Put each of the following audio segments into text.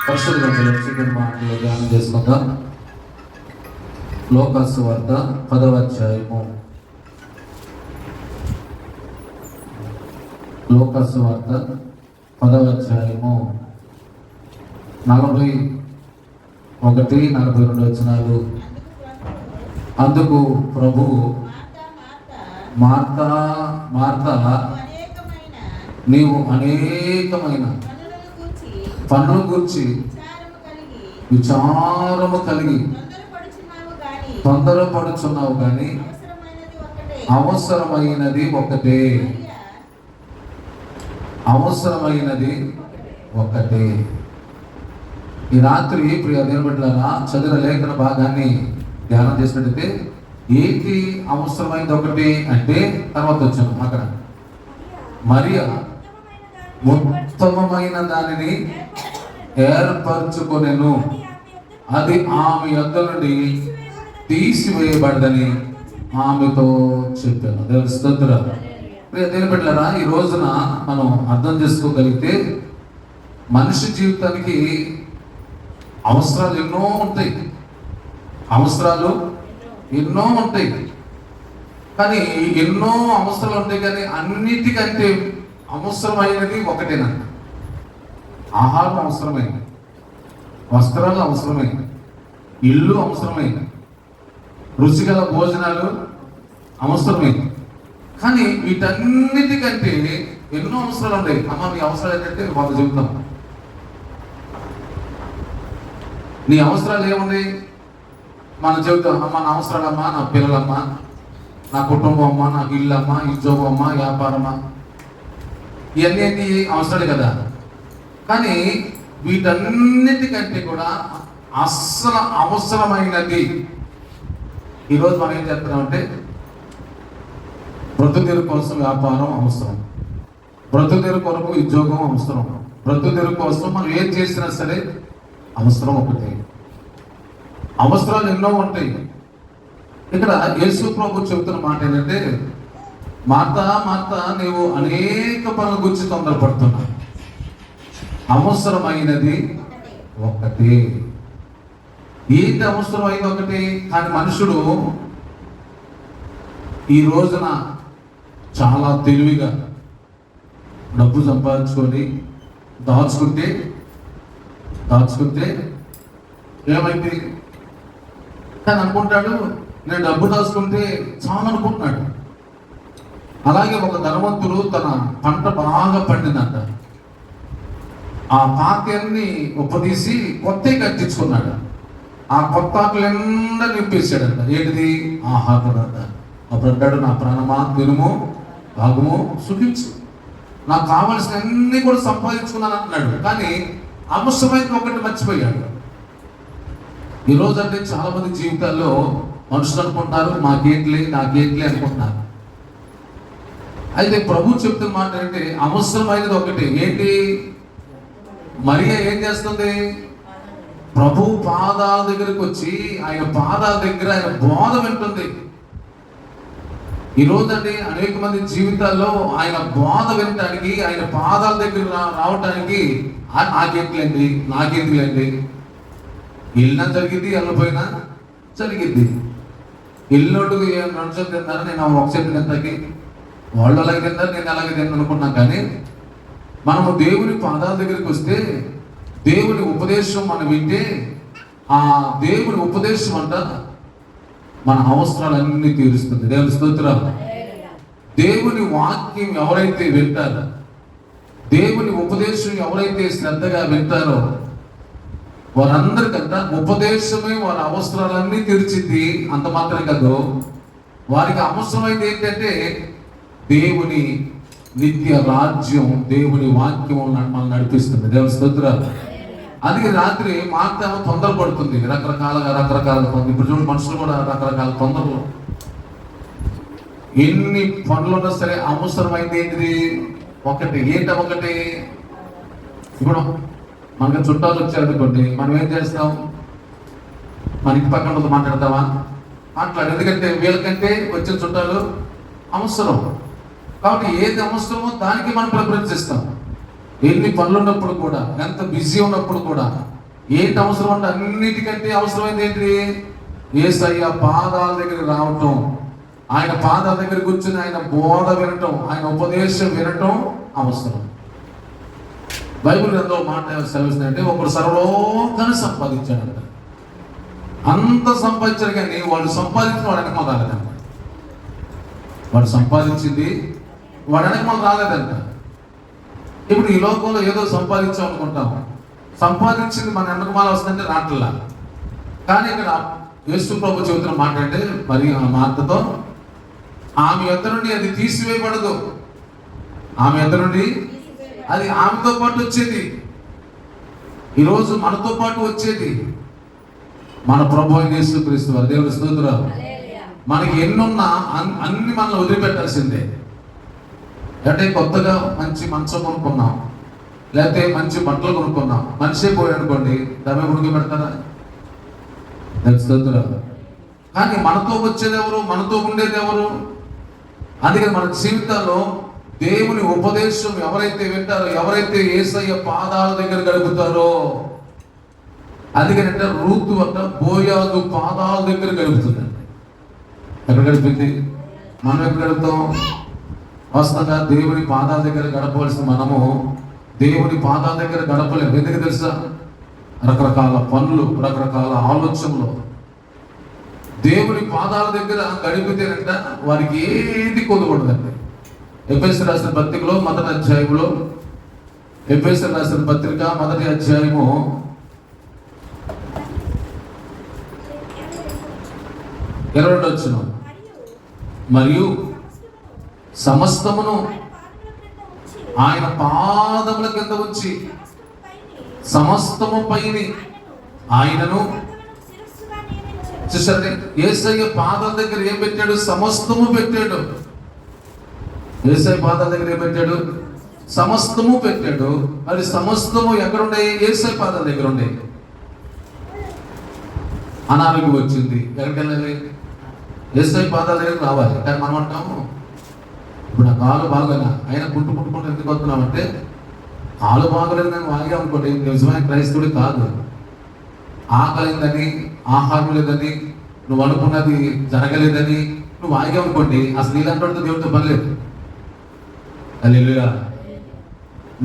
పరిశుద్ధ గ్రంథంలో మాటలు ధ్యానం చేసుకుందాం. లోకాసు సువార్త 10వ అధ్యాయము. లోకాసు సువార్త 10వ అధ్యాయము 41-42 వచనాలు. అందుకు ప్రభువు, మార్తా మార్తా, నీవు అనేకమైన పనుల గురించి విచారము కలిగి తొందరపడుచున్నావు కానీ అవసరమైనది ఒకటే. అవసరమైనది ఒకటే. ఈ రాత్రి ప్రియ దేవుని బిడ్డలారా, చదివిన లేఖన భాగాన్ని ధ్యానం చేసినట్టయితే ఏంటి అవసరమైనది ఒకటి అంటే, తర్వాత వచ్చాను అక్కడ మరియా ఉత్తమమైన దానిని ఏర్పరచుకొనెను, అది ఆమె యొద్ద నుండి తీసివేయబడదని ఆమెతో చెప్పాను. దేవుని స్తోత్రం. దేవుని బిడ్డలారా, ఈ రోజున మనం అర్థం చేసుకోగలిగితే మనిషి జీవితానికి అవసరాలు ఎన్నో ఉంటాయి. అవసరాలు ఎన్నో ఉంటాయి, కానీ ఎన్నో అవసరాలు ఉంటాయి, కానీ అన్నిటికంటే అవసరమైనది ఒకటేనంట. ఆహారం అవసరమైంది, వస్త్రాలు అవసరమైంది, ఇల్లు అవసరమైంది, రుచిగల భోజనాలు అవసరమైంది. కానీ వీటన్నిటికంటే ఎన్నో అవసరాలు ఉన్నాయి. అమ్మ, మీ అవసరాలు ఏంటంటే వాళ్ళు చెబుతాం. నీ అవసరాలు ఏమున్నాయి మనం చెబుతాం. అమ్మ, నా అవసరాలమ్మా, నా పిల్లలమ్మా, నా కుటుంబం అమ్మ, నాకు ఇల్లు అమ్మ, ఉద్యోగం అమ్మ, వ్యాపారమా, ఇవన్నీ అవసరాలు కదా. కానీ వీటన్నిటికంటే కూడా అస్సలు అవసరమైనది ఈరోజు మనం ఏం చేస్తున్నామంటే, బ్రతుకుదెరు కోసం వ్యాపారం అవసరం, బ్రతుకుదెరు కొరకు ఉద్యోగం అవసరం, బ్రతుకుదెరు కోసం మనం ఏం చేసినా సరే అవసరం ఒకటి. అవసరాలు ఎన్నో ఉంటాయి. ఇక్కడ యేసు ప్రభు చెబుతున్న మాట ఏంటంటే, మార్తా మార్తా, నీవు అనేక పనుల గురించి తొందరపడుతున్నావు, అవసరమైనది ఒకటి. ఏంటి అవసరమైనది ఒకటి? కానీ మనుషుడు ఈ రోజున చాలా తెలివిగా డబ్బు సంపాదించుకొని దాచుకుంటే ఏమైంది కానీ అనుకుంటాడు, నేను డబ్బు దాచుకుంటే చాలా అనుకుంటున్నాడు. అలాగే ఒక ధనవంతుడు తన పంట బాగా పండిందంట, ఆ పాత్రని ఉప్పదీసి కొత్తవి కట్టించుకున్నాడు. ఆ కొత్త ఆకులెండా నింపేశాడంట. ఏంటిది? ఆహారం అంట. అప్పుడు అంటాడు, నా ప్రాణమా తినుము భాగము సుఖించు, నాకు కావలసిన అన్ని కూడా సంపాదించుకున్నాను అంటున్నాడు. కానీ అవసరమైన ఒకటి మర్చిపోయాడు. ఈరోజు అంటే చాలా మంది జీవితాల్లో మనుషులు అనుకుంటున్నారు, నాకేంట్లే అనుకుంటున్నారు. అయితే ప్రభు చెప్తున్న మాట ఏంటంటే, అవసరమైనది ఒకటి. ఏంటి? మరియా ఏం చేస్తుంది? ప్రభు పాదాల దగ్గరికి వచ్చి ఆయన పాదాల దగ్గర ఆయన బోధ వింటుంది. ఈరోజు అంటే అనేక మంది జీవితాల్లో ఆయన బోధ వినటానికి, ఆయన పాదాల దగ్గర రావటానికి నాకేంటిలేండి, వెళ్ళినా జరిగింది, వెళ్ళిపోయినా జరిగింది. వెళ్ళినట్టుకు రెండు చేతులు తిన్నారు, నేను ఒక చేతి తింటాకి, వాళ్ళు అలాగే తిన్నారు, నేను అలాగే తిన్నాను అనుకున్నాను. కానీ మనము దేవుని పాదాల దగ్గరికి వస్తే, దేవుని ఉపదేశం మనం వింటే, ఆ దేవుని ఉపదేశం అంట మన అవసరాలన్నీ తీరుస్తుంది. దేవుని స్తోత్రం. దేవుని వాక్యం ఎవరైతే వింటారో, దేవుని ఉపదేశం ఎవరైతే శ్రద్ధగా వింటారో, వారందరికంట ఉపదేశమే వారి అవసరాలన్నీ తీర్చింది. అంత మాత్రం కాదు, వారికి అవసరమైంది ఏంటంటే దేవుని నిత్య రాజ్యం, దేవుని వాక్యం మనల్ని నడిపిస్తుంది. దేవుని స్తోత్రం. అందుకే రాత్రి మార్తా తొందర పడుతుంది, రకరకాల ఇప్పుడు చూడండి, మనుషులు కూడా రకరకాల తొందరలు. ఎన్ని పనులు ఉన్నా సరే అవసరమైంది ఏంటిది? ఒకటి. ఏంట ఒకటి? ఇప్పుడు మనకి చుట్టాలు వచ్చారనుకోండి, మనం ఏం చేస్తాం? మన ఇంటి పక్కన మాట్లాడతావా? మాట్లాడు. ఎందుకంటే వీళ్ళకంటే వచ్చిన చుట్టాలు అవసరం. కాబట్టి ఏది అవసరమో దానికి మనం ప్రిఫరెన్స్ ఇస్తాం. ఎన్ని పనులు ఉన్నప్పుడు కూడా, ఎంత బిజీ ఉన్నప్పుడు కూడా ఏంటి అవసరం అంటే అన్నిటికంటే అవసరమైంది ఏంటి? యేసయ్య పాదాల దగ్గరికి రావటం, ఆయన పాదాల దగ్గర కూర్చుని ఆయన బోధ వినటం, ఆయన ఉపదేశం వినటం అవసరం. బైబిల్ గ్రంథంలో మాట సెలవిస్తుందంటే ఒకడు సర్వలోకాన్ని సంపాదించాడంట. అంత సంపాదించాడు కానీ వాడు సంపాదించిన వాడు వెనక రాలేదంట. వాడు సంపాదించింది వాడు వెనక రాలేదంట. ఇప్పుడు ఈ లోకంలో ఏదో సంపాదించాం అనుకుంటాం, సంపాదించింది మన వెనకమాల వస్తుందంటే రాట్లా. కానీ ఇక్కడ యేసు ప్రభు చెబుతున్న మాట అంటే మరి ఆ మాటతో ఆమె ఎద్ద నుండి అది తీసివేయబడదు. ఆమె ఎద్ద నుండి అది ఆమెతో పాటు వచ్చేది. ఈరోజు మనతో పాటు వచ్చేది మన ప్రభు అయిన యేసుక్రీస్తు వారు. దేవుని స్తోత్రాలు. మనకి ఎన్నున్నా అన్ని మనల్ని వదిలిపెట్టాల్సిందే. అంటే కొత్తగా మంచి మంచం కొనుక్కున్నాం, లేకపోతే మంచి బట్టలు కొనుక్కున్నాం, మనిషే పోయాడు అనుకోండి, దమ్మె కొనుక్కు పెడతారా? స్తోత్రాలు. కానీ మనతో వచ్చేది ఎవరు? మనతో ఉండేది ఎవరు? అందుకని మన జీవితాల్లో దేవుని ఉపదేశం ఎవరైతే వింటారో, ఎవరైతే యేసయ్య పాదాల దగ్గర గడుపుతారో, అందుకనంటే రూతు వద్ద బోయాజు పాదాల దగ్గర గడుపుతుందండి. ఎక్కడ గడిపింది? మనం ఎక్కడ గడుపుతాం? వాస్తవంగా దేవుని పాదాల దగ్గర గడపవలసిన మనము దేవుని పాదాల దగ్గర గడపలేము. ఎందుకు తెలుసా? రకరకాల పనులు, రకరకాల ఆలోచనలు. దేవుని పాదాల దగ్గర గడిపితేనంట వారికి ఏది కొదకూడదండి. ఎఫెసీయులకు రాసిన పత్రికలో మొదటి అధ్యాయంలో, ఎఫెసీయులకు రాసిన పత్రిక మొదటి అధ్యాయము 22వ వచనం, మరియు సమస్తమును ఆయన పాదముల కింద ఉంచి సమస్తము పైని ఆయనను. చూసారండి, యేసయ్య పాదాల దగ్గర ఏం పెట్టాడు? సమస్తము పెట్టాడు. యేసయ్య పాదాల దగ్గర ఏం పెట్టాడు? సమస్తము పెట్టాడు. మరి సమస్తము ఎక్కడున్నాయి? యేసయ్య పాదాల దగ్గర ఉన్నాయి. అనారోగ్యం వచ్చింది, ఎక్కడికి వెళ్ళాలి? యేసయ్య పాదాల దగ్గర రావాలి. కానీ మనం అంటాము, ఇప్పుడు నా కాలు బాగోనా, అయినా పుట్టుకుంటూ ఎందుకు వస్తున్నామంటే, కాలు బాగలేదు నేను వాగా అనుకోండి, నిజమైన క్రైస్తవుడు కాదు. ఆకలిందని, ఆహారం లేదని, నువ్వు అనుకున్నది జరగలేదని నువ్వు వాగా అనుకోండి, అసలు ఇలాంటి దేవుడితో పని లేదు. హల్లెలూయా.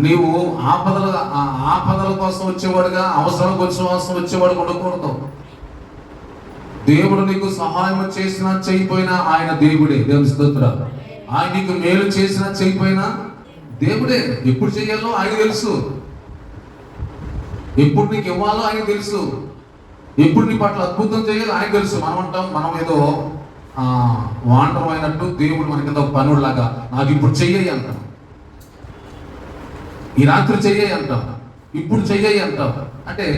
నీవు ఆపదల కోసం వచ్చేవాడుగా, అవసరం కోసం వచ్చేవాడు ఉండకూడదు. దేవుడు నీకు సహాయం చేసినా చేయకపోయినా ఆయన దేవుడే. దేవుని స్తోత్రాలు. ఆయన నీకు మేలు చేసినా చేయకపోయినా దేవుడే. ఎప్పుడు చేయాలో ఆయన తెలుసు, ఎప్పుడు నీకు ఇవ్వాలో ఆయన తెలుసు, ఎప్పుడు నీ పట్ల అద్భుతం చేయాలో ఆయన తెలుసు. మనం అంటాం, మనం ఏదో వాండరం అయినట్టు దేవుడు మనకి ఒక పనుడులాగా, నాకు ఇప్పుడు చెయ్యి అంటాం, ఈ రాత్రి చెయ్యి అంటాం, ఇప్పుడు చెయ్యి అంటాం. అంటే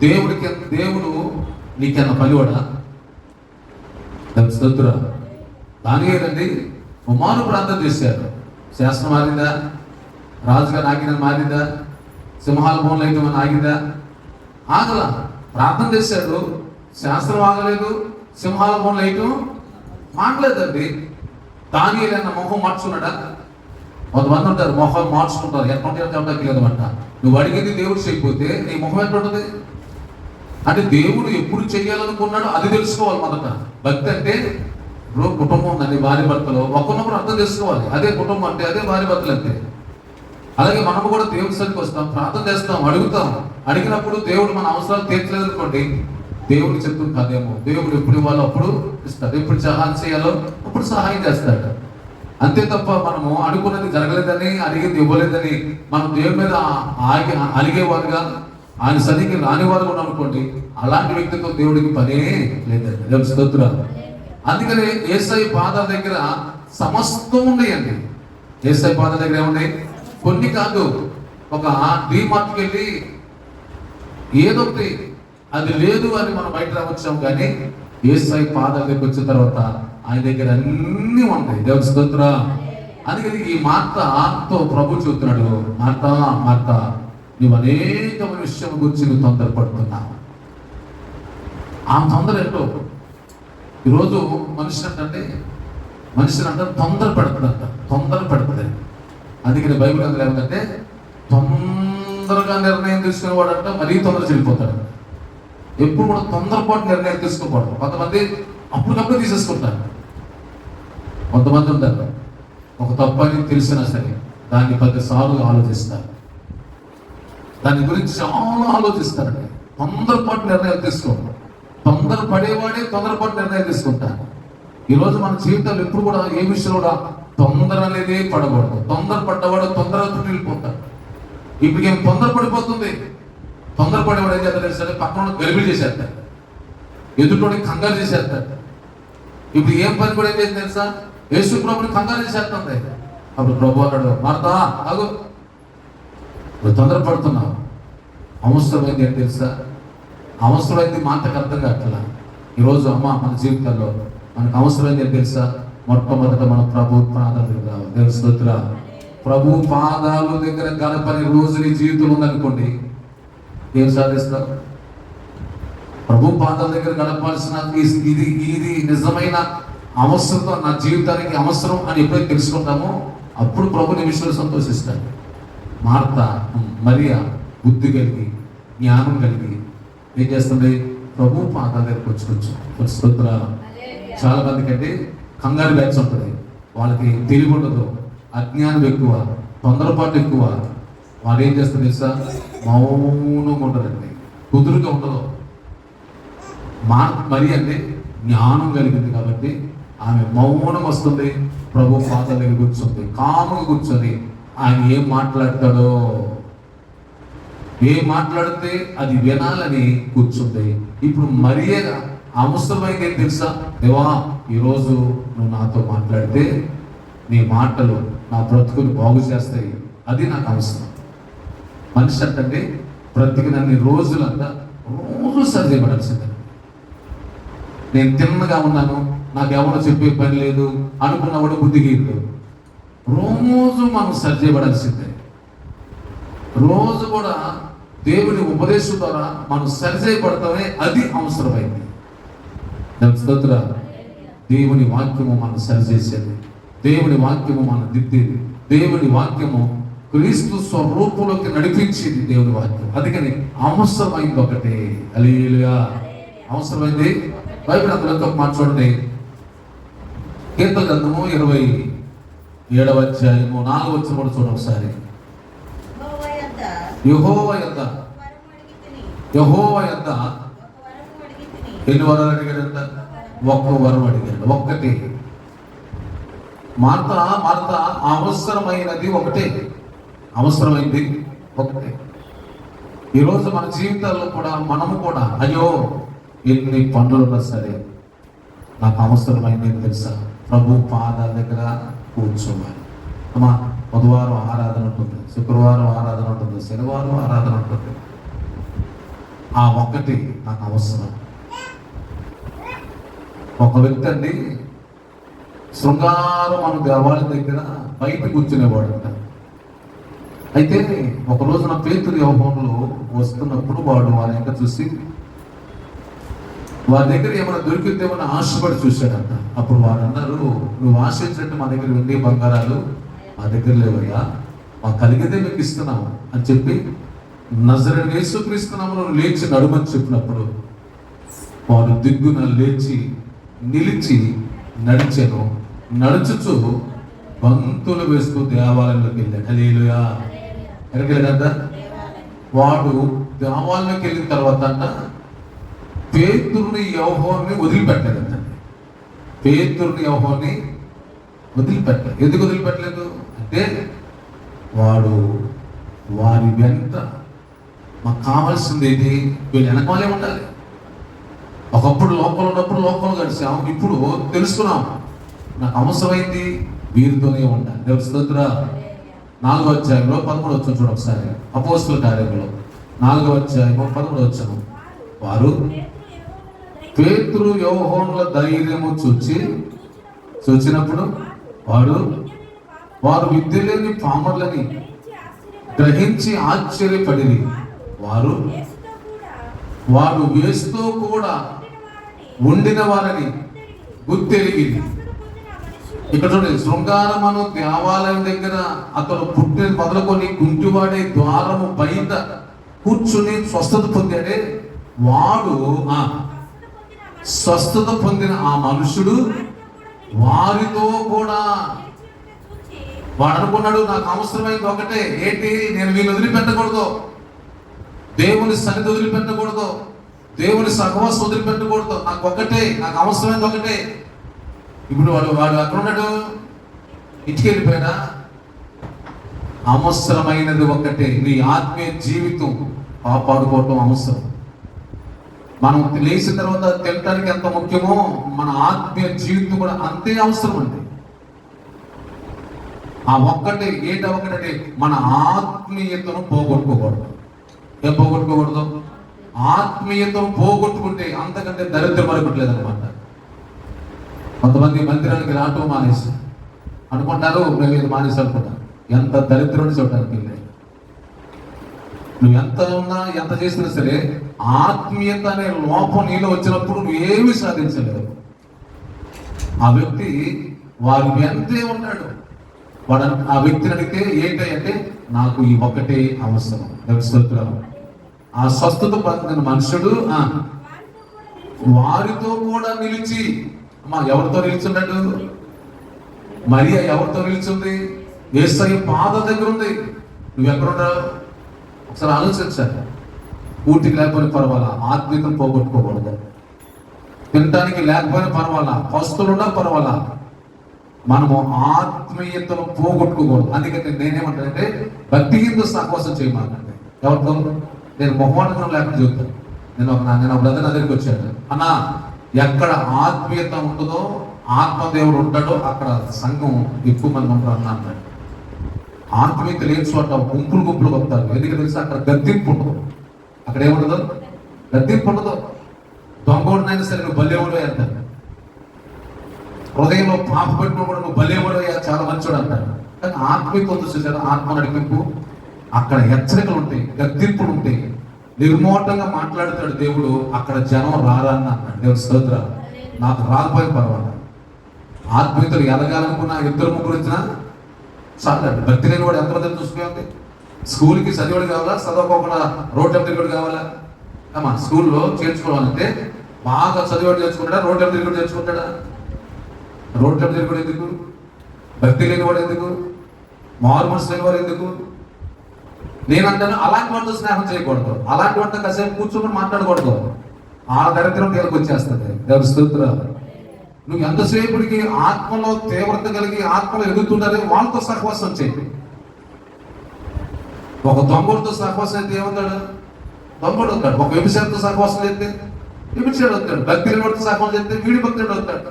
దేవుడు నీకన్నా పనివాడా? స్తోత్రం. దానియేలండి కుమారు ప్రార్థన చేశారు. శాస్త్రం మారిందా? రాజుగా ఆగిన మారిందా? సింహాల భవన్లో అయితే మన ఆగిందా? ఆగల. ప్రార్థన చేశాడు, శాస్త్రం ఆగలేదు, సింహాల భవన్లో అయితే మాట్లేదండి. దానియేలన్న మొహం మార్చుకున్నాడా? కొంతమంది ఉంటారు మొహం మార్చుకుంటారు, ఎట్లా చెప్పడానికి లేదన్నమాట. నువ్వు అడిగింది దేవుడు చేయకపోతే నీ మొహం ఎట్లుంటుంది? అంటే దేవుడు ఎప్పుడు చెయ్యాలనుకున్నాడో అది తెలుసుకోవాలి మొదట. భక్తి అంటే ఇప్పుడు కుటుంబం ఉందండి, భార్య భర్తలు ఒకరినొకరు అర్థం చేసుకోవాలి. అదే కుటుంబం అంటే, అదే భార్య భర్తలు అంటే. అలాగే మనము కూడా దేవుడి సరికి వస్తాం, ప్రార్థన చేస్తాం, అడుగుతాం. అడిగినప్పుడు దేవుడు మన అవసరాలు తీర్చలేదు అనుకోండి, దేవుడు చెప్తుంది కాదేమో. దేవుడు ఎప్పుడు ఇవ్వాలో అప్పుడు ఇస్తాడు, ఎప్పుడు సహాయం చేయాలో అప్పుడు సహాయం చేస్తాడు. అంతే తప్ప మనము అనుకున్నది జరగలేదని, అడిగింది ఇవ్వలేదని మనం దేవుడి మీద అలిగేవారుగా, ఆయన సరికి రానివారు కూడా అనుకోండి, అలాంటి వ్యక్తితో దేవుడికి పనే లేదండి. దేవుని స్తోత్రాలు. అందుకని యేసయ్య పాదాల దగ్గర సమస్తం ఉన్నాయండి. యేసయ్య పాదాల దగ్గర ఏమున్నాయి? కొన్ని కాదు. ఒక డీమార్ట్కి వెళ్ళి ఏదో ఒకటి అది లేదు అని మనం బయట రావచ్చాం, కానీ యేసయ్య పాదాల దగ్గరికి వచ్చిన తర్వాత ఆయన దగ్గర అన్నీ ఉంటాయి. దేవుని స్తోత్రం. అందుకని ఈ మార్తతో ప్రభు చెబుతున్నాడు, మార్త నువ్వు అనేకమైన విషయం గురించి నువ్వు తొందరపడుతున్నావు. ఆ తొందర ఏంటో ఈరోజు మనిషిని అంటే తొందర పెడుతుంది. అందుకని బైబిల్ అందులో ఏమంటే తొందర తొందరగా నిర్ణయం తీసుకునేవాడంట మరీ తొందర చెడిపోతాడు. ఎప్పుడు కూడా తొందరపాటు నిర్ణయం తీసుకోకూడదు. కొంతమంది అప్పటికప్పుడు తీసేసుకుంటారు. కొంతమంది ఉంటారు, ఒక తప్పని తెలిసినా సరే దాన్ని 10 సార్లు ఆలోచిస్తారు. దాని గురించి చాలా ఆలోచిస్తారండి. తొందరపాటు నిర్ణయాలు తీసుకోండి. తొందరపడేవాడే తొందరపాటు నిర్ణయం తీసుకుంటారు. ఈరోజు మన జీవితాలు ఎప్పుడు కూడా ఏ విషయంలో కూడా తొందర అనేది పడకూడదు. తొందరపడ్డవాడు తొందరగా వెళ్ళిపోతాడు. ఇప్పుడు ఏం తొందరపడిపోతుంది. తొందరపడేవాడు ఏం చేస్తాడు సరే పక్కన గరిబిలి చేసేస్తాడు, ఎదుటోని కంగారు చేసేస్తాడు. ఇప్పుడు ఏం పని కూడా ఏం చేసింది తెలుసా, యేసు ప్రభుని కంగారు చేసేస్తుంది. అప్పుడు ప్రభు అన్నాడు, మార్తా ఆగు, నువ్వు తొందరపడుతున్నావు. అవసరమైంది ఏం తెలుసా, అవసరమైంది మాటకు అర్థం కావట్లా. ఈరోజు అమ్మ మన జీవితాల్లో మనకు అవసరమైంది ఏం తెలుసా, మొట్టమొదట మన ప్రభు పాదాల దగ్గర రావాలి. దేవుని స్తోత్రం. ప్రభు పాదాలు దగ్గర గడపని రోజు నీ జీవితంలో ఉందనుకోండి, ఏం సాధిస్తావు? ప్రభు పాదాల దగ్గర గడపాల్సిన ఇది నిజమైన అవసరం, నా జీవితానికి అవసరం అని ఎప్పుడైతే తెలుసుకుంటామో అప్పుడు ప్రభు నీ విషయంలో సంతోషిస్తాడు. మార్తా మరియా బుద్ధి కలిగి జ్ఞానం కలిగి ఏం చేస్తుంది, ప్రభు పాదాల దగ్గరకు వచ్చుకోవచ్చు. స్తోత్రం. చాలా మందికి అంటే కంగారు బ్యాచ్ ఉంటుంది, వాళ్ళకి తెలివి ఉండదు, అజ్ఞానం ఎక్కువ, తొందరపాటు ఎక్కువ. వాళ్ళు ఏం చేస్తారు తెలుసా, మౌనంగా ఉంటారండి, కుదురుగా ఉండదు. మరి అంటే జ్ఞానం కలిగింది కాబట్టి ఆమె మౌనం వస్తుంది, ప్రభు పాదాల దగ్గర కూర్చుంది, కాముగా కూర్చొని ఆయన ఏం మాట్లాడతాడో, ఏం మాట్లాడితే అది వినాలని కూర్చుంది. ఇప్పుడు మరియగా అవసరమైంది ఏం తెలుసా, దేవా ఈరోజు నువ్వు నాతో మాట్లాడితే నీ మాటలు నా బ్రతుకుని బాగు చేస్తాయి, అది నాకు అవసరం. మనిషి అంటే బ్రతికినన్ని రోజులంతా రోజు సరిచేయబడాల్సిందే. నేను తిన్నగా ఉన్నాను, నాకు ఎవరు చెప్పే పని లేదు అనుకున్నవాడు బుద్ధికి రోజు మనం సరిచేయబడాల్సిందే. రోజు కూడా దేవుని ఉపదేశం ద్వారా మనం సరిచేయబడతామే, అది అవసరమైంది. స్తోత్రం. దేవుని వాక్యము మనం సరిచేసేది, దేవుని వాక్యము మనం దిద్దేది, దేవుని వాక్యము క్రీస్తు స్వరూపంలోకి నడిపించేది దేవుని వాక్యం. అందుకని అవసరమైంది ఒకటే. హల్లెలూయా. అవసరమైంది. బైబిల్ అందులో మాట చూడండి, కీర్తన గ్రంథము 27వ అధ్యాయము 4వ వచనం కూడా చూడండి ఒకసారి. యెహోవా యొద్ద ఎన్ని వరాలు అడిగాడంట? ఒక్క వరం అడిగాడు, ఒక్కటి. మార్త అవసరమైనది ఒకటే, అవసరమైంది ఒకటే. ఈరోజు మన జీవితాల్లో కూడా మనము కూడా అయ్యో ఎన్ని పనులు ఉన్నా సరే నాకు అవసరమైంది ఏం తెలుసా, ప్రభు పాదాల దగ్గర కూర్చోవాలి. అమ్మా బుధవారం ఆరాధన ఉంటుంది, శుక్రవారం ఆరాధన ఉంటుంది, శనివారం ఆరాధన ఉంటుంది. ఆ ఒక్కటి నాకు అవసరం. ఒక వ్యక్తి అండి శృంగారం మన దేవాలయం దగ్గర బయట కూర్చునేవాడు అంట. అయితే ఒక రోజున పేతురు యోహోనులో వస్తున్నప్పుడు వాడు వారి వెంట చూసి వారి దగ్గర ఏమైనా దొరికిద్దేమని ఆశపడి చూశాడంట. అప్పుడు వారు అన్నారు, నువ్వు ఆశించినట్టు మా దగ్గర వెండి బంగారాలు మా దగ్గర లేవయ్యా, మాకు కలిగితే మీకు ఇస్తున్నాము అని చెప్పి నజరేయుడైన యేసుక్రీస్తునామములో లేచి నడుమని చెప్పినప్పుడు వారు దిగ్గున లేచి నిలిచి నడిచెను. నడుచుచు బంతులు వేస్తూ దేవాలయంలోకి వెళ్ళాడు. హల్లెలూయా. ఎక్కడికి వెళ్ళాడంట? వాడు దేవాలయంలోకి వెళ్ళిన తర్వాత అంట పేతురుని యోహోన్ని వదిలిపెట్టలేదంట. పేతురుని యోహోన్ని వదిలిపెట్టలేదు. ఎందుకు వదిలిపెట్టలేదు అంటే వాడు వారి వెంట మాకు కావాల్సింది ఏది, వీళ్ళు వెనకాలే ఉండాలి. ఒకప్పుడు లోపల ఉన్నప్పుడు లోపల గడిచాం, ఇప్పుడు తెలుసుకున్నాం నాకు అవసరమైంది వీరితోనే ఉండాలి. దేవుని స్తోత్రం. 4వ అధ్యాయంలో 13వ వచనం చూడండి ఒకసారి. అపోస్తలుల కార్యములు 4వ అధ్యాయము 13వ వచనం. వారు పేతురు యోహోనుల ధైర్యము చూచినప్పుడు వారు విద్య లేని పామరులని గ్రహించి ఆశ్చర్యపడిరి. వారు వేస్తూ కూడా ఉండిన వారని గుర్తెరిగి ఇక్కడ చూడండి, శృంగారమను దేవాలయం దగ్గర అతను పుట్టిన మొదలుకొని గుంటివాడే ద్వారము బయట కూర్చుని స్వస్థత పొందాడే వాడు స్వస్థత పొందిన ఆ మనుషుడు వారితో కూడా వాడు అనుకున్నాడు, నాకు అవసరమైంది ఒకటే, ఏంటి? నేను వీళ్ళు వదిలిపెట్టకూడదు, దేవుని సన్నిధి వదిలిపెట్టకూడదు, దేవుని సహవాసం వదిలిపెట్టకూడదు, నాకు ఒకటే, నాకు అవసరమైంది ఒకటే. ఇప్పుడు వాడు అక్కడ ఉన్నాడు, ఇంటికి వెళ్ళిపోయినా అవసరమైనది ఒకటే, నీ ఆత్మీయ జీవితం కాపాడుకోవటం అవసరం. మనం లేచిన తర్వాత తినడానికి ఎంత ముఖ్యమో మన ఆత్మీయ జీవితం కూడా అంతే అవసరం అండి. ఆ ఒక్కటే ఒకటంటే మన ఆత్మీయతను పోగొట్టుకోకూడదు. ఏం పోగొట్టుకోకూడదు? ఆత్మీయతను పోగొట్టుకుంటే అంతకంటే దరిద్రం మరొకట్లేదు అనమాట. కొంతమంది మందిరానికి రావటం మానేసి అనుకుంటారు, మేము ఇది మానేసి అనుకుంటాం. ఎంత దరిద్రం చూడటానికి వెళ్ళి నువ్వు ఎంత ఉన్నా ఎంత చేసినా సరే ఆత్మీయత అనే లోపం నీలో వచ్చినప్పుడు నువ్వు ఏమీ సాధించలేవు. ఆ వ్యక్తి వారి ఎంతే ఉన్నాడు, వాడు ఆ వ్యక్తిని అడిగితే ఏంటంటే నాకు ఈ ఒక్కటే అవసరం. ఆ స్వస్థత పొందిన మనుషుడు వారితో కూడా నిలిచి, ఎవరితో నిలిచున్నాడు? మరియా ఎవరితో నిలిచింది? యేసయ్య పాద దగ్గర ఉంది. నువ్వెక్కడున్నావు? ఒకసారి ఆలోచించాలి. పూర్తికి లేకపోయినా పర్వాలా, ఆత్మీయతను పోగొట్టుకోకూడదు. తినడానికి లేకపోయినా పర్వాలా, పస్తులున్నా పర్వాలా, మనము ఆత్మీయతను పోగొట్టుకోకూడదు. అందుకని నేనేమంటానంటే భక్తిహీనతో సహవాసం చేయమాకండి. ఎవరితో? నేను మొహమాటం లేకుండా చెబుతాను. నేను ఒక బ్రదర్ దగ్గరికి వచ్చాను, అన్న ఎక్కడ ఆత్మీయత ఉంటుందో ఆత్మదేవుడు ఉంటాడో అక్కడ సంఘం ఎక్కువ మంది ఉంటారు అన్న అన్నాడు. ఆత్మీయత లేని చోట గుంపులు వస్తారు. ఎందుకు తెలిసి అక్కడ గద్దింపు ఉండదు. అక్కడ ఏముండదు? గద్దింపు ఉండదు. దొంగోడినైనా సరే నువ్వు బలేవుడు అంటారు. హృదయంలో పాప పెట్టిన కూడా నువ్వు బలేవుడు చాలా మంచోడు అంటారు. కానీ ఆత్మీయత ఉంది చూసారా, ఆత్మ నడిపింపు. అక్కడ హెచ్చరికలు ఉంటాయి, గద్దింపులు ఉంటాయి, నిర్మోటంగా మాట్లాడుతాడు దేవుడు. అక్కడ జనం రారని అన్నాడు. దేవుడు స్తోత్రం. నాకు రాకపోయిన పర్వాలేదు. ఆత్మీయతలు ఎదగాలనుకున్న 2-3 ఇచ్చినా చాలా. భక్తి లేని వాడు ఎంతమంది చూసుకోవాలి? స్కూల్కి చదివాడు కావాలా, చదవకోకుండా రోడ్ల తిరుగుడు కావాలా? అమ్మా స్కూల్లో చేర్చుకోవాలంటే బాగా చదివాడు చేర్చుకుంటాడా, రోడ్ల తిరుగుడు చేర్చుకుంటాడా? రోడ్ల తిరుగుడు ఎందుకు? భక్తి లేని వాడు ఎందుకు? మార్మల్స్ లేని వాడు ఎందుకు? నేనంటాను అలాంటి వాటితో స్నేహం చేయకూడదు, అలాంటి వాటితో కాసేపు కూర్చొని మాట్లాడకూడదు. ఆ దరిద్రం తీరకు వచ్చేస్తుంది. దేవుని స్తోత్రం. నువ్వు ఎంతసేపటికి ఆత్మలో తీవ్రత కలిగి ఆత్మలో ఎదుగుతుండాలి, వాళ్ళతో సహవాసం చేయి. ఒక దొంగడితో సహవాసం అయితే ఏమవుతాడు? దొంగడు అవుతాడు. ఒక వ్యభిచారితో సహవాసం చేస్తే వ్యభిచారుడు అవుతాడు. భక్తి లేని వాడితో సహవాసం చేస్తే వీడి భక్తుడు అవుతాడు.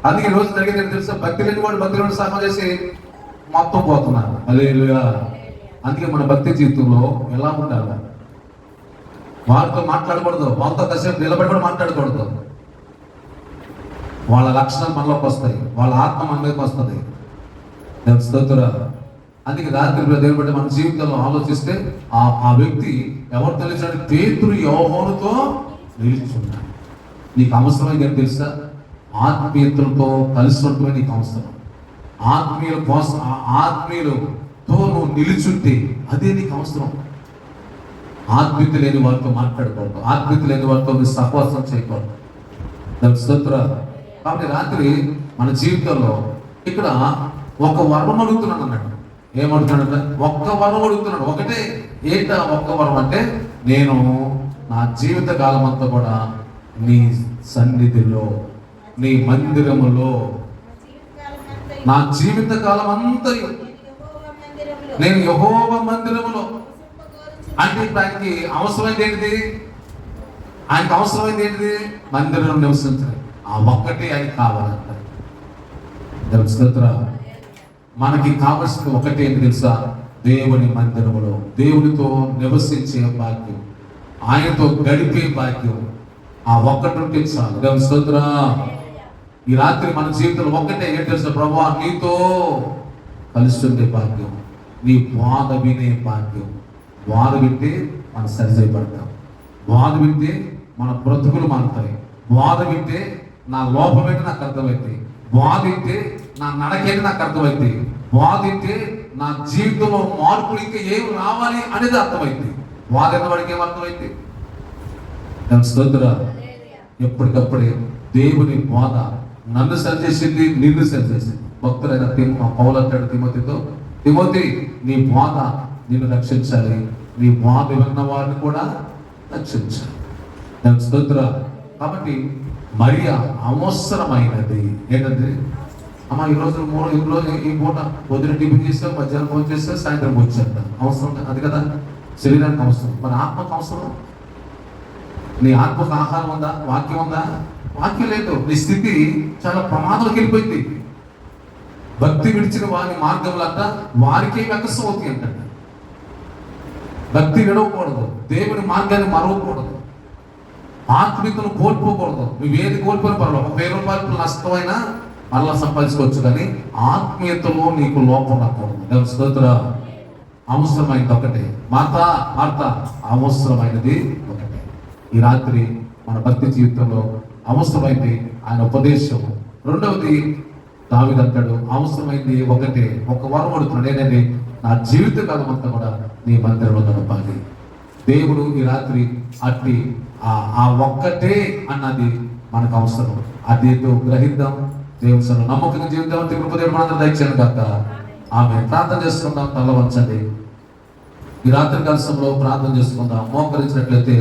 అందుకే ఈ రోజు జరిగేది తెలుసా? భక్తి లేని వాడు భక్తి లేని సహవాసం చేసి మొత్తం పోతున్నారు. హల్లెలూయా. అందుకే మన భక్తి జీవితంలో ఎలా ఉండాలి? వాళ్ళతో మాట్లాడకూడదు, వాళ్ళతో కాసేపు నిలబడి కూడా మాట్లాడకూడదు. వాళ్ళ లక్షణాలు మనలోకి వస్తాయి, వాళ్ళ ఆత్మ మన మీదకి వస్తుంది. స్తోత్రం. అందుకే రాత్రి దేవుని బట్టి మన జీవితంలో ఆలోచిస్తే ఆ వ్యక్తి ఎవరితో నిలిచాడు? పేతురు యోహానుతో నిలిచున్నాడు. నీకు అవసరమైంది ఏం తెలుసా? ఆత్మీయతలతో కలిసి ఉండటమే నీకు అవసరం. ఆత్మీయుల కోసం ఆత్మీయులతో నువ్వు నిలిచుంటే అదే నీకు అవసరం. ఆత్మీయత లేని వారితో మాట్లాడకూడదు, ఆత్మీయత లేని వారితో నువ్వు సహవాసం చేయకూడదు. దానికి స్తోత్రం. కాబట్టి రాత్రి మన జీవితంలో ఇక్కడ ఒక వరం అడుగుతున్నాను అన్నాడు. ఏమడుగుతున్నాడు? ఒక్క వరం అడుగుతున్నాడు. ఒకటే. ఏంటా ఒక్క వరం అంటే, నేను నా జీవిత కాలం అంతా కూడా నీ సన్నిధిలో, నీ మందిరములో, నా జీవిత కాలం అంతా నేను యెహోవా మందిరములో. అంటే ఇప్పుడు ఆయనకి అవసరమైంది ఏంటిది? ఆయనకు అవసరమైంది ఏంటిది? మందిరంలో నివసించాలి. ఆ ఒక్కటే ఆయనకి కావాలంట. మనకి కావలసింది ఒకటే ఏంటి తెలుసా? దేవుని మందిరములో దేవునితో నివసించే భాగ్యం, ఆయనతో గడిపే భాగ్యం. ఆ ఒక్కటి ఉంటే చాలు. దేవుని స్తోత్రం. ఈ రాత్రి మన జీవితంలో ఒక్కటే ఏంటి తెలుసా? ప్రభువా నీతో కలిసి ఉండే భాగ్యం, నీ బాధ వినే భాగ్యం. బాధ వింటే మనం సరిచేయబడతాం. బాధ వింటే మన బ్రతుకులు మారుతాయి. బాధ వింటే నా లోపం ఏంటి నాకు అర్థమైంది. బాధ వింటే నా నడకేది నాకు అర్థమైంది, వాదింటే నా జీవితంలో మార్పులు ఇంకా ఏం రావాలి అనేది అర్థమైంది. వాదిన వాడికి ఏమర్థమైంది? స్తోత్రం. ఎప్పటికప్పుడే దేవుని బోధ నన్ను సరిచేసింది, నిన్ను సరిచేసింది. భక్తులైన పౌలు అంటాడు తిమోతితో, తిమోతి నీ బోధ నిన్ను రక్షించాలి, నీ బోధ విన్న వారిని కూడా రక్షించాలి. స్తోత్రం. కాబట్టి మరియా అవసరమైనది ఏంటంటే, అమ్మ ఈరోజు ఈ పూట పొద్దున టిఫిన్ చేస్తే, మధ్యాహ్నం భోజనం చేస్తే, సాయంత్రం భోజనం చేస్తాను. అవసరం అది కదా, శరీరానికి అవసరం. మన ఆత్మకు అవసరం. నీ ఆత్మకు ఆహారం ఉందా? వాక్యం ఉందా? వాక్యం లేదు. నీ స్థితి చాలా ప్రమాదంలోకి వెళ్ళిపోయింది. భక్తి విడిచిన వారి మార్గములంతా వారికే వ్యకసం అవుతాయి అంట. భక్తి విడవకూడదు, దేవుని మార్గాన్ని మరవకూడదు, ఆత్మీయతను కోల్పోకూడదు. నువ్వేది కోల్పోయిన పర్వాలేదు, 1000 రూపాయలు నష్టమైనా మళ్ళా సంపాదించుకోవచ్చు, కానీ ఆత్మీయతలో నీకు లోపం రాకూడదు. స్తోత్రం. అవసరమైనది ఒకటే. మార్త అవసరమైనది ఒకటే. ఈ రాత్రి మన భక్తి జీవితంలో అవసరమైంది ఆయన ఉపదేశం. రెండవది దావీదు అంటాడు, అవసరమైంది ఒకటే, ఒక వరం అడుగుతున్నాడు. ఏంటంటే, నా జీవిత కాలం అంతా కూడా నీ మందిరంలో గడపాలి. దేవుడు ఈ రాత్రి అట్టి ఆ ఒక్కటే అన్నది మనకు అవసరం. అదేదో గ్రహిద్దాం, దేవుని సన్నిధిలో నమ్మకంగా జీవితం కృపదేవుడు మనందరం దయచేయను కాక. ఆమె ప్రార్థన చేసుకుందాం. తల వంచండి. ఈ రాత్రి కలసంలో ప్రార్థన చేసుకుందాం. మోకరించినట్లయితే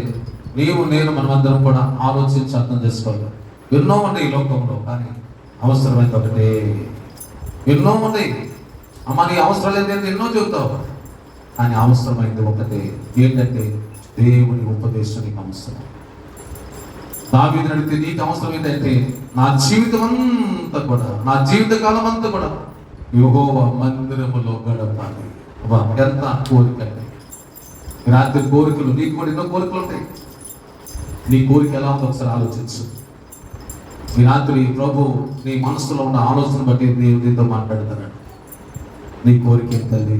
నీవు నేను మనమందరం కూడా ఆలోచించి అర్థం చేసుకోవాలి. ఎన్నో ఉన్నాయి ఈ లోకంలో, కానీ అవసరమైంది ఒకటే. ఎన్నో ఉన్నాయి. అమ్మ నీ అవసరం లేదంటే ఎన్నో చెబుతావు, కానీ అవసరమైంది ఒకటే. ఏంటంటే దేవుని ఉపదేశం నీకు అవసరం. దావీదుని అడిగితే నీకు అవసరం ఏంటంటే, నా జీవితం అంతా కూడా, నా జీవిత కాలం అంతా కూడా యెహోవా మందిరములో గడపాలి. ఎంత కోరిక అండి. రాత్రి కోరికలు, నీకు కూడా ఎన్నో కోరికలు ఉంటాయి. నీ కోరిక ఎలా ఉందో ఒకసారి ఆలోచించు. ఈ రాత్రి ప్రభు నీ మనసులో ఉన్న ఆలోచన బట్టి నీతో మాట్లాడుతున్నాడు. నీ కోరిక ఏంటది?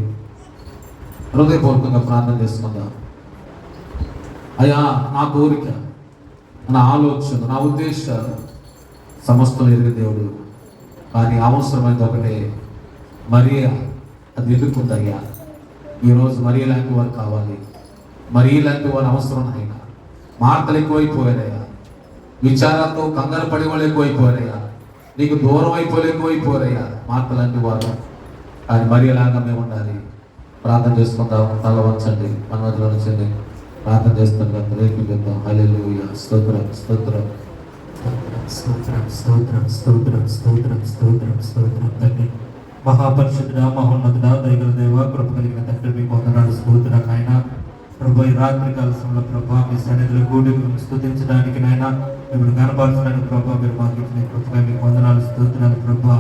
హృదయపూర్వకంగా ప్రార్థన చేసుకుందాం. అయ్యా, నా కోరిక, నా ఆలోచన, నా ఉద్దేశాలు సమస్తం ఎరిగిన దేవుడు, కానీ అవసరమైనది ఒకటే. మరియా అది ఎదుర్కొందయ్యా. ఈరోజు మరియ లాంటి వారు కావాలి. మరియ లాంటి వారు అవసరం. అయినా మార్తలు ఎక్కువైపోయారయ్యా. విచారాలతో కంగారు పడే వాళ్ళు ఎక్కువైపోయారయ్యా. నీకు దూరం ఎక్కువైపోయారయ్యా మార్త లాంటి వారు. కానీ మరియలాగా మేము ఉండాలి. ప్రార్థన చేసుకుందాం. తల వంచండి. మన మధ్యలో నుంచండి. ప్రార్థన చేస్తుంటాం. రేపిద్దాం. హల్లెలూయా. స్తోత్రం, స్తోత్రం, స్తోత్రం, స్తోత్రం, స్తోత్రం, స్తోత్రం, స్తోత్రం, స్తోత్రం. తండ్రి మహాపరిశుద్ధుడా, మహోన్నతుడా, దయగల దేవా, కృప కలిగిన తండ్రి మీకు వందనాలు, స్తోత్రం నాయన. ప్రభు ఈ రాత్రి కాలంలో ప్రభా మీ సన్నిధిలో కూడి స్తుతించడానికి నాయన, మిమ్మల్ని కనపరచడానికి ప్రభా మీరు మాకు ఇచ్చిన కృపగా మీకు వందనాలు, స్తోత్రాలు ప్రభా.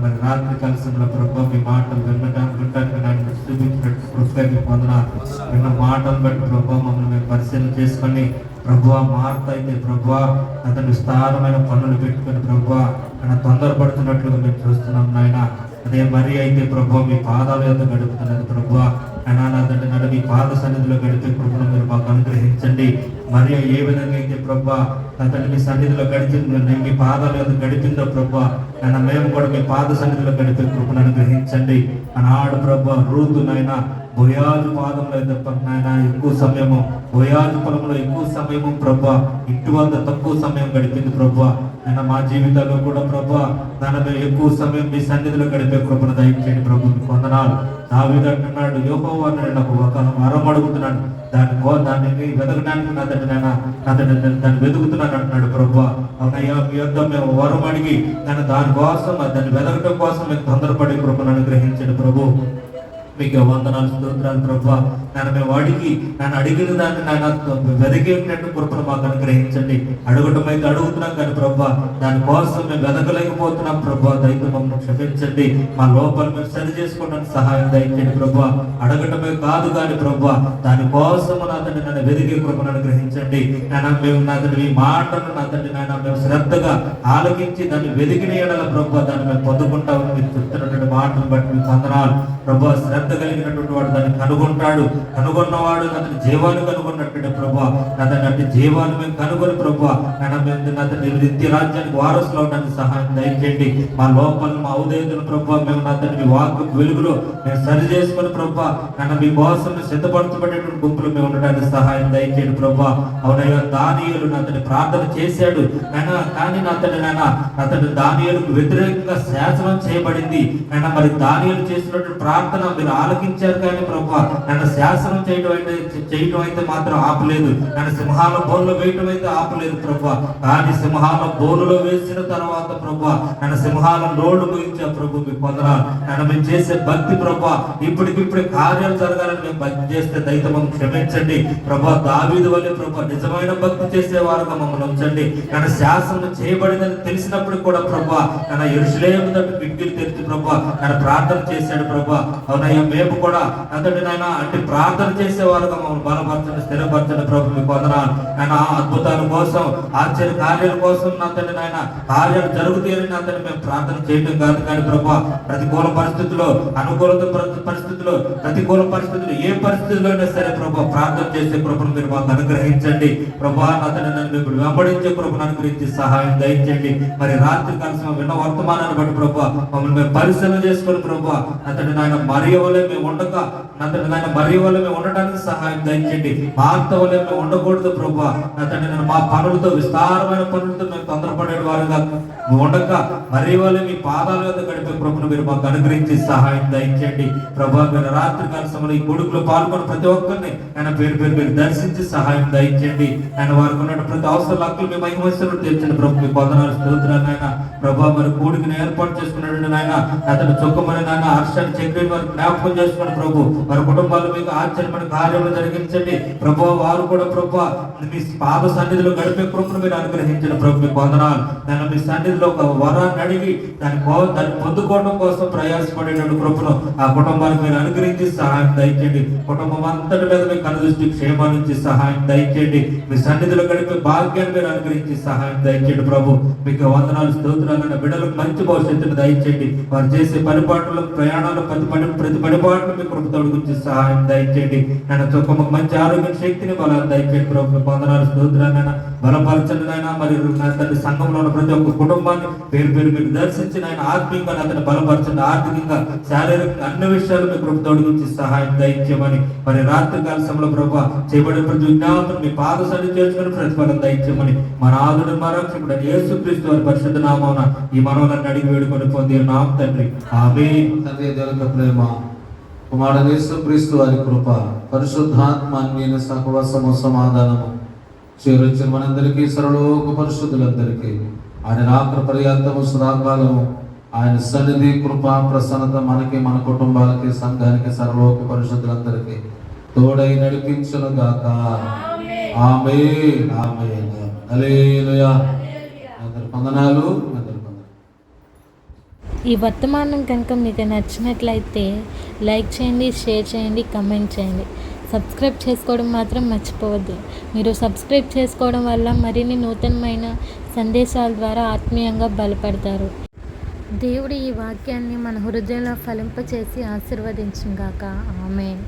మరి రాత్రి కాలంలో ప్రభా మీ మాటలు వినడానికి నాయన చూపించినట్టు కృపగా మీకు వందనాలు. విన్న మాటలు బట్టి ప్రభా మమ్మల్ని మేము పరిశీలన చేసుకొని ప్రభా మార్త అయితే ప్రభా అతను విస్తారమైన పనులు పెట్టుకుని ప్రభా ఆయన తొందరపడుతున్నట్లుగా మేము చూస్తున్నాం నాయన. అదే మరి అయితే ప్రభా మీ పాదాల యొక్క గడుపుతున్నది ప్రభా. అనాథంటే నడు మీ పాద సన్నిధిలో గడిపే కృపను మీరు మాకు అనుగ్రహించండి. మరి ఏ విధంగా అయితే ప్రభా అతను మీ సన్నిధిలో గడిచిందో, మీ పాదాల యొక్క గడిపిందో ప్రభా, ఆయన మేము కూడా మీ పాద సన్నిధిలో గడిపే కృపను అనుగ్రహించండి. ఆనాడు ప్రభా రూతు నాయన బోయాజు పాదంలో నాయన ఎక్కువ సమయము, బోయాజు పొలంలో ఎక్కువ సమయము ప్రభా, ఇంటి వద్ద తక్కువ సమయం గడిపింది ప్రభా. ఆయన మా జీవితాల్లో కూడా ప్రభా దాని ఎక్కువ సమయం మీ సన్నిధిలో గడిపే కృపను దయచేయండి ప్రభు. వందనాలు. దావీదు అంటున్నాడు, యెహోవా నాకు ఒక వరం అడుగుతున్నాడు, దాన్ని వెతకడానికి దాన్ని వెతుకుతున్నాను అంటున్నాడు ప్రభా. అవునయ్యా, మీ యొద్ద మేము వరం అడిగి దానికోసం దాన్ని వెతకడం కోసం మేము తొందరపడే కృపను అనుగ్రహించండి ప్రభు. మీకు వందనాలు, స్తోత్రాలు ప్రభా. మేము అడిగి అడిగిన దాన్ని వెదకేటట్టు కృపను మాకు అనుగ్రహించండి. అడగటం అయితే అడుగుతున్నాం కానీ ప్రభా దానికోసం మేము వెదకలేకపోతున్నాం ప్రభా. దయతో మమ్మల్ని క్షమించండి. మా లోపల మేము సరి చేసుకోవడానికి సహాయం దయచేయండి ప్రభా. అడగటమే కాదు కానీ ప్రభా దానికోసం నన్ను వెదికే కృపను అనుగ్రహించండి. మేము మీ మాటను మేము శ్రద్ధగా ఆలకించి దాన్ని వెదికిన ఎడల ప్రభా దాన్ని మేము పొందుకుంటామని మీరు చెప్తున్నటువంటి మాటను బట్టి మీకు వందనాలు ప్రభా. శ్రద్ధ కలిగినటువంటి వాడు దాన్ని కనుగొంటాడు. కనుగొన్నవాడు అతని జీవాన్ని కనుగొన్నట్టు ప్రభా అతని అటు జీవాన్ని మేము కనుగొని ప్రభా మేము అతని నిత్య రాజ్యానికి వారసులు అవడానికి సహాయం దయచేయండి. మా లోపల మా ఉదయతను ప్రభా మేము అతని మీ వాక్కు వెలుగులో మేము సరి చేసుకుని ప్రభా మీ కోసం సిద్ధపరచబడేటువంటి గుంపులు మేము ఉండడానికి సహాయం దయచేయండి ప్రభా. అవునయ్యా దానియేలు అతని ప్రార్థన చేశాడు కానీ అతను దానియేలుకు వ్యతిరేకంగా శాసనం చేయబడింది. మరి దానియేలు చేసినటువంటి ప్రార్థన మీరు ఆలకించారు కానీ ప్రభా శాసనం చేయడం అయితే మాత్రం ఆపలేదు. సింహాల బోన్లో వేయటం అయితే ఆపలేదు ప్రభా. కానీ సింహాల బోనులో వేసిన తర్వాత ప్రభా సింహాల నోడు గురించి ప్రభు మీకు పొందనాలు. మేము చేసే భక్తి ప్రభా ఇప్పటికిప్పుడే కార్యాలు జరగాలని మేము భక్తి చేస్తే దయతో మమ్మల్ని క్షమించండి ప్రభా. దావీదు వల్లే ప్రభా నిజమైన భక్తి చేసేవారుగా మమ్మల్ని ఉంచండి. శాసనం చేయబడిందని తెలిసినప్పుడు కూడా ప్రభా యెరూషలేము తట్టు కిటికీలు తెరిచి ప్రభా ప్రార్థన చేశాడు ప్రభా. అవునయ్యా మేము కూడా అతడి అంటే ప్రార్థన చేసేవారుగా మమ్మల్ని బలపరచండి, స్థిరపరచండి ప్రభు మీకు వందనాలు. అద్భుతాల కోసం ఆశ్చర్య కార్యాల కోసం అతడి కార్యాలు జరుగుతాయని అతన్ని మేము ప్రార్థన చేయడం కాదు కానీ ప్రభా ప్రతికూల పరిస్థితుల్లో అనుకూలత పరిస్థితుల్లో ప్రతికూల పరిస్థితులు ఏ పరిస్థితుల్లో అయినా సరే ప్రభా ప్రార్థన చేసే కృపను మీరు మాకు అనుగ్రహించండి ప్రభా. అతన్ని నన్ను ఇప్పుడు వెంబడించే కృపను అనుగ్రహించి సహాయం దయచేయండి. మరి రాత్రి కలిసి విన్న వర్తమానాన్ని బట్టి ప్రభా మమ్మల్ని మేము పరిశీలన చేసుకుని ప్రభా అతని మరియ వల్లే మేము ఉండక మరియ వల్ల మేము ఉండటానికి సహాయం దయచేయండి. మార్త వల్లే మేము ఉండకూడదు ప్రభా. అతని మా పనులతో విస్తారమైన పనులతో మేము తొందరపడే వారుగా ఉండక మరియ వల్లే మీ పాదాల వద్ద గడిపే కృపను మీరు మాకు అనుగ్రహించి సహాయం దయచేయండి ప్రభా. మీరు రాత్రి కాల సమయంలో ఈ కొడుకులో పాల్గొన్న ప్రతి ఒక్కరిని పేరు పేరు మీరు దర్శించి సహాయం దయచేయండి. వారికి ఉన్న ప్రతి అవసరం హక్కులు మీ మహిమస్తులు తీర్చండి ప్రభు మీకు వందనాలు స్తోత్రాలు నాయన ప్రభా. మరి కూడికిని ఏర్పాటు చేసుకున్నాడు నాయన అతను చొక్కమని నాయన హర్షాన్ని చక్రి వారికి జ్ఞాపకం చేసుకుని ప్రభు వారి కుటుంబాలు మీకు ఆశ్చర్యమైన కార్యములు జరిగించండి ప్రభు. వారు కూడా ప్రభు మీ పాద సన్నిధిలో గడిపే కృపను మీరు అనుగ్రహించండి ప్రభు మీకు వందనాలు. నేను మీ సన్నిధిలో ఒక వరాన్ని అడిగి దాన్ని పొందుకోవడం కోసం ప్రయాసపడేటువంటి కృపను ఆ కుటుంబానికి మీరు అనుగ్రహించి సహాయం దయచేయండి. కుటుంబం అంతటి మీద మీ కనుదృష్టి క్షేమాన్ని నుంచి సహాయం దయచేయండి. మీ సన్నిధిలో గడిపే భాగ్యాన్ని మీరు అనుగ్రహించి సహాయం దయచేయండి ప్రభు మీకు వందనాలు స్తోత్రాలు. బిడ్డలకు మంచి భవిష్యత్తును దయచేయండి. వారు చేసే పరిపాట్లు ప్రయాణాలు ప్రతి పరిపాట్లు మీ కృపతోడు గురించి సహాయం దయచేయండి. నేను చొక్కకు మంచి ఆరోగ్య శక్తిని బలాన్ని దయచేయండి ప్రభు వందనాలు స్తోత్రాలు. బలపరచండి నాయన. మరి తండ్రి సంఘంలో ఉన్న ప్రతి ఒక్క కుటుంబాన్ని పేరు పేరు మీరు దర్శించి ఆయన ఆత్మీయంగా అతను బలపరచండి. ఆర్థికంగా శారీరకంగా అన్ని విషయాలు మీ కృపతోడు గురించి సహాయం దయచేయమని మరి రాత్రి కాల సమయంలో ప్రభు చేయబడిన ప్రతి విజ్ఞాపన మీ పాద సరి చేసుకుని ప్రతిఫలం దయచేయమని మన ఆదుడు మరక్షకుడు యేసుక్రీస్తు వారి పరిశుద్ధ నామమున ఈ మనవులను అడిగి వేడుకొని పొంది నామ తండ్రి ఆమేన్. తండ్రి దేవుని ప్రేమ కుమారుడు యేసుక్రీస్తు వారి కృప పరిశుద్ధాత్మ అన్యోన్య సహవాసము సమాధానము చేరొచ్చిన మనందరికీ సర్వలోక పరిశుద్ధులందరికీ ఆయన రాత్రి పర్యంతము సదాకాలము ఆయన సన్నిధి కృపా ప్రసన్నత మనకి మన కుటుంబాలకి సంఘానికి సర్వలోక పరిశుద్ధులందరికీ తోడై నడిపించును గాక. ఆమేన్ ఆమేన్ హల్లెలూయా. అందరి వందనాలు. ఈ వర్తమానం కనుక మీకు నచ్చినట్లయితే లైక్ చేయండి, షేర్ చేయండి, కమెంట్ చేయండి. సబ్స్క్రైబ్ చేసుకోవడం మాత్రం మర్చిపోవద్దు. మీరు సబ్స్క్రైబ్ చేసుకోవడం వల్ల మరిన్ని నూతనమైన సందేశాల ద్వారా ఆత్మీయంగా బలపడతారు. దేవుడు ఈ వాక్యాన్ని మన హృదయంలో ఫలింపచేసి ఆశీర్వదించును గాక. ఆమేన్.